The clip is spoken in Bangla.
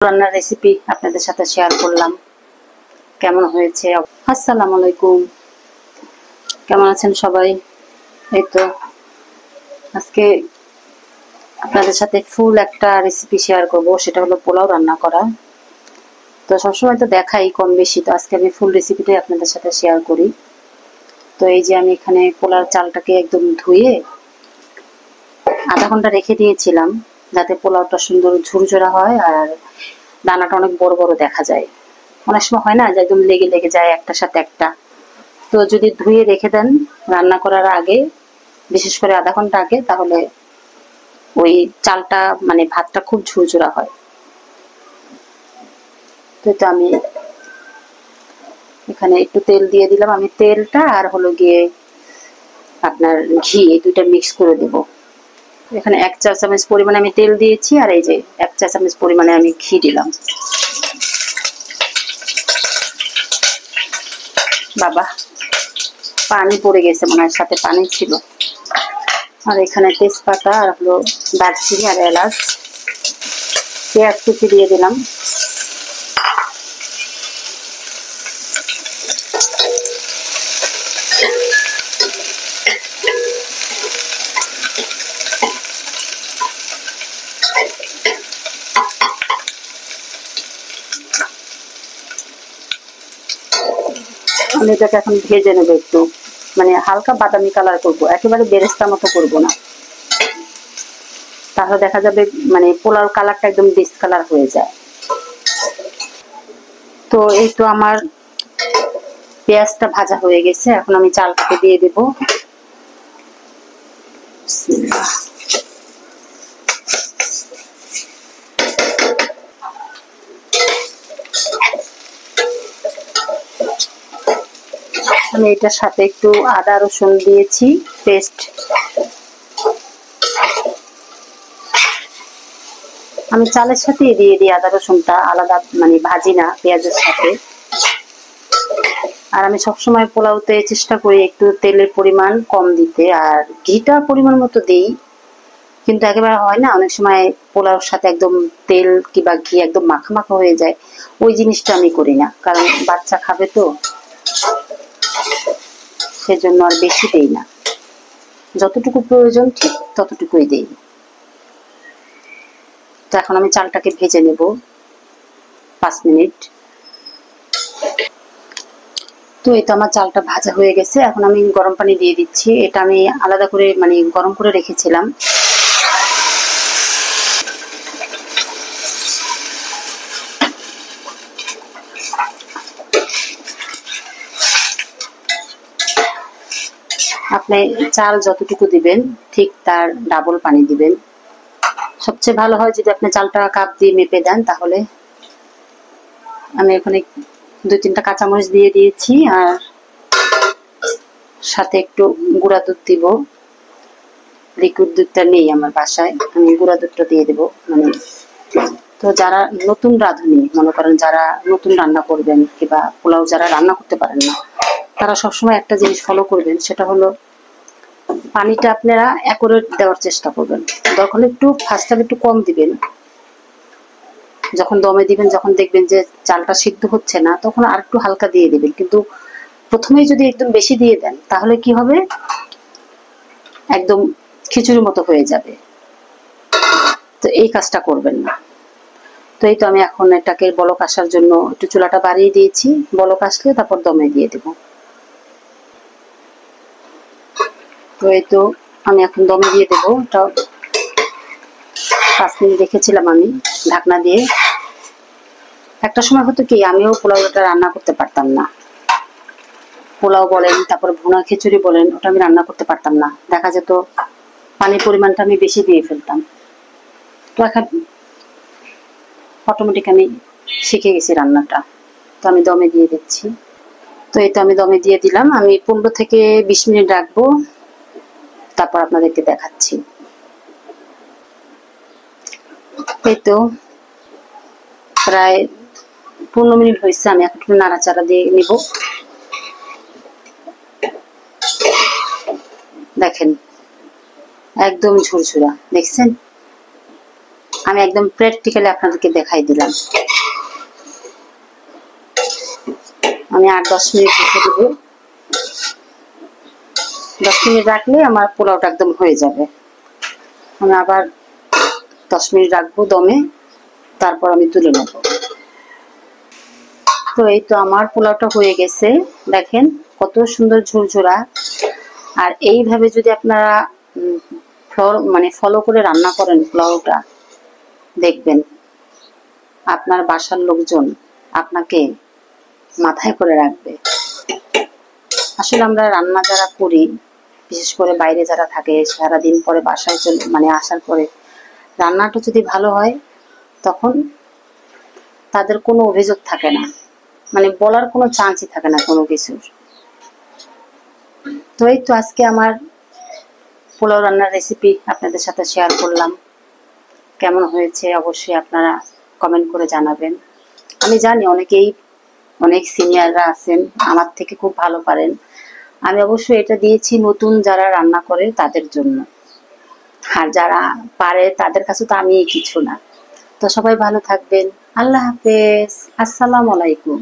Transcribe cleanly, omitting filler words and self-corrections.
রান্নার রেসিপি আপনাদের সাথে শেয়ার করলাম। কেমন হয়েছে? আসসালামু আলাইকুম, কেমন আছেন সবাই? এই তো আজকে আপনাদের সাথে ফুল একটা রেসিপি শেয়ার করব, সেটা হলো পোলাও রান্না করা। তো সবসময় তো দেখাই কম বেশি, তো আজকে আমি ফুল রেসিপিটাই আপনাদের সাথে শেয়ার করি। তো এই যে আমি এখানে পোলার চালটাকে একদম ধুয়ে আধা ঘন্টা রেখে দিয়েছিলাম, যাতে পোলাওটা সুন্দর ঝুরঝুরা হয় আর দানাটা অনেক বড় বড় দেখা যায়। অনেক সময় হয় না যে একদম লেগে লেগে যায় একটার সাথে একটা। তো যদি ধুয়ে রেখে দেন রান্না করার আগে, বিশেষ করে আধা ঘন্টা আগে, তাহলে ওই চালটা মানে ভাতটা খুব ঝুরঝুরা হয়। তো এটা আমি এখানে একটু তেল দিয়ে দিলাম, আমি তেলটা আর হলো গিয়ে আপনার ঘি, এই দুইটা মিক্স করে দেব। এখানে 1 চা চামচ পরিমাণে আমি তেল দিয়েছি, আর এই যে 1 চা চামচ পরিমাণে আমি ঘি দিলাম। বাবা, পানি পড়ে গেছে মনে হয়, সাথে পানি ছিল। আর এখানে তেজপাতা আর হলো দারচিনি আর এলাচ, পেঁয়াজ কুচি দিয়ে দিলাম। আমি এটাকে এখন ভেজে নেবো একটু, মানে হালকা বাদামি কালার করবো, একেবারে বেরেস্তা মতো করবো না, তাহলে দেখা যাবে মানে পোলাও কালারটা একদম ডিসকালার হয়ে যায়। তো এই তো আমার পেঁয়াজটা ভাজা হয়ে গেছে, এখন আমি চালটাকে দিয়ে দেব। আমি এটার সাথে একটু আদা রসুন দিয়েছি পেস্ট। আমি চালের সাথে দিয়ে দিই আদা রসুনটা, আলাদা মানে ভাজি না পেঁয়াজের সাথে। আর আমি সবসময় পোলাওতে চেষ্টা করি একটু তেলের পরিমাণ কম দিতে, আর ঘিটা পরিমাণ মতো দিই। কিন্তু একেবারে হয় না, অনেক সময় পোলাওর সাথে একদম তেল কিংবা ঘি একদম মাখা মাখা হয়ে যায়, ওই জিনিসটা আমি করি না, কারণ বাচ্চা খাবে তো, সেজন্য আর বেশি দেই না, যতটুকু প্রয়োজন ঠিক ততটুকুই দেই। তো এখন আমি চালটাকে ভেজে নেব 5 মিনিট। তো এই তো আমার চালটা ভাজা হয়ে গেছে, এখন আমি গরম পানি দিয়ে দিচ্ছি। এটা আমি আলাদা করে মানে গরম করে রেখেছিলাম। আপনি চাল যতটুকু দিবেন ঠিক তার ডাবল পানি দিবেন। সবচেয়ে ভালো হয় যদি আপনি চালটা কাপ দিয়ে মেপে দেন, তাহলে। আমি এখানে 2-3টা কাঁচামরিচ দিয়ে দিয়েছি, আর সাথে একটু গুঁড়া দুধ দিব। লিকুইড দুধটা নেই আমার বাসায়, আমি গুঁড়া দুধটা দিয়ে দেবো। মানে তো যারা নতুন রাঁধুনি, মনে করেন যারা নতুন রান্না করবেন কিংবা পোলাও যারা রান্না করতে পারেন না, তারা সবসময় একটা জিনিস ফলো করবেন, সেটা হলো পানিটা আপনারা অ্যাকুরেট দেওয়ার চেষ্টা করবেন। তখন একটু ফার্স্ট টাইম একটু কম দিবেন, যখন দমে দিবেন, যখন দেখবেন যে চালটা সিদ্ধ হচ্ছে না, তখন আর একটু হালকা দিয়ে দিবেন। কিন্তু প্রথমেই যদি একদম বেশি দিয়ে দেন, তাহলে কি হবে, একদম খিচুড়ির মতো হয়ে যাবে। তো এই কাজটা করবেন না। তো এই তো আমি এখন এটাকে বলক আসার জন্য একটু চুলাটা বাড়িয়ে দিয়েছি, বলক আসলে তারপর দমে দিয়ে দেব। তো এই তো আমি এখন দমে দিয়ে দেবো। এটা 5 মিনিট রেখেছিলাম আমি ঢাকনা দিয়ে। একটা সময় হতো কি, আমিও পোলাওটা রান্না করতে পারতাম না। পোলাও বলেন, তারপর ভুনা খিচুড়ি বলেন, ওটা আমি রান্না করতে পারতাম না। দেখা যেত পানির পরিমাণটা আমি বেশি দিয়ে ফেলতাম। তো এখন অটোমেটিক আমি শিখে গেছি রান্নাটা। তো আমি দমে দিয়ে দিচ্ছি। তো এই তো আমি দমে দিয়ে দিলাম, আমি 15 থেকে 20 মিনিট রাখবো, তারপর আপনাদেরকে দেখাচ্ছি। এই তো প্রায় 15 মিনিট হয়েছে, আমি এখন একটু নাড়াচাড়া দিয়ে নিব। দেখেন একদম ঝুরঝুরা, দেখছেন? আমি একদম প্র্যাকটিক্যালি আপনাদেরকে দেখাই দিলাম। আমি 8-10 মিনিট রেখে দেবো। 10 মিনিট রাখলে আমার পোলাওটা একদম হয়ে যাবে। আমি আবার 10 মিনিট রাখবো দমে, তারপর আমি তুলে নেব। তো এই তো আমার পোলাওটা হয়ে গেছে, দেখেন কত সুন্দর ঝুরঝুরা। আর এইভাবে যদি আপনারা ফলো করে রান্না করেন পোলাওটা, দেখবেন আপনার বাসার লোকজন আপনাকে মাথায় করে রাখবে। আসলে আমরা রান্না যারা করি, বিশেষ করে বাইরে যারা থাকে, সারাদিন পরে বাসায় আসার পরে রান্নাটা যদি ভালো হয়, তখন তাদের কোনো অভিযোগ থাকে না, বলার কোনো চান্সই থাকে না কোনো কিছুর। তো এই তো আজকে আমার পোলাও রান্নার রেসিপি আপনাদের সাথে শেয়ার করলাম। কেমন হয়েছে অবশ্যই আপনারা কমেন্ট করে জানাবেন। আমি জানি অনেক সিনিয়ররা আছেন, আমার থেকে খুব ভালো পারেন। আমি অবশ্যই এটা দিয়েছি নতুন যারা রান্না করে তাদের জন্য, আর যারা পারে তাদের কাছে তো আমি কিছু না। তো সবাই ভালো থাকবেন। আল্লাহ হাফেজ। আসসালামু আলাইকুম।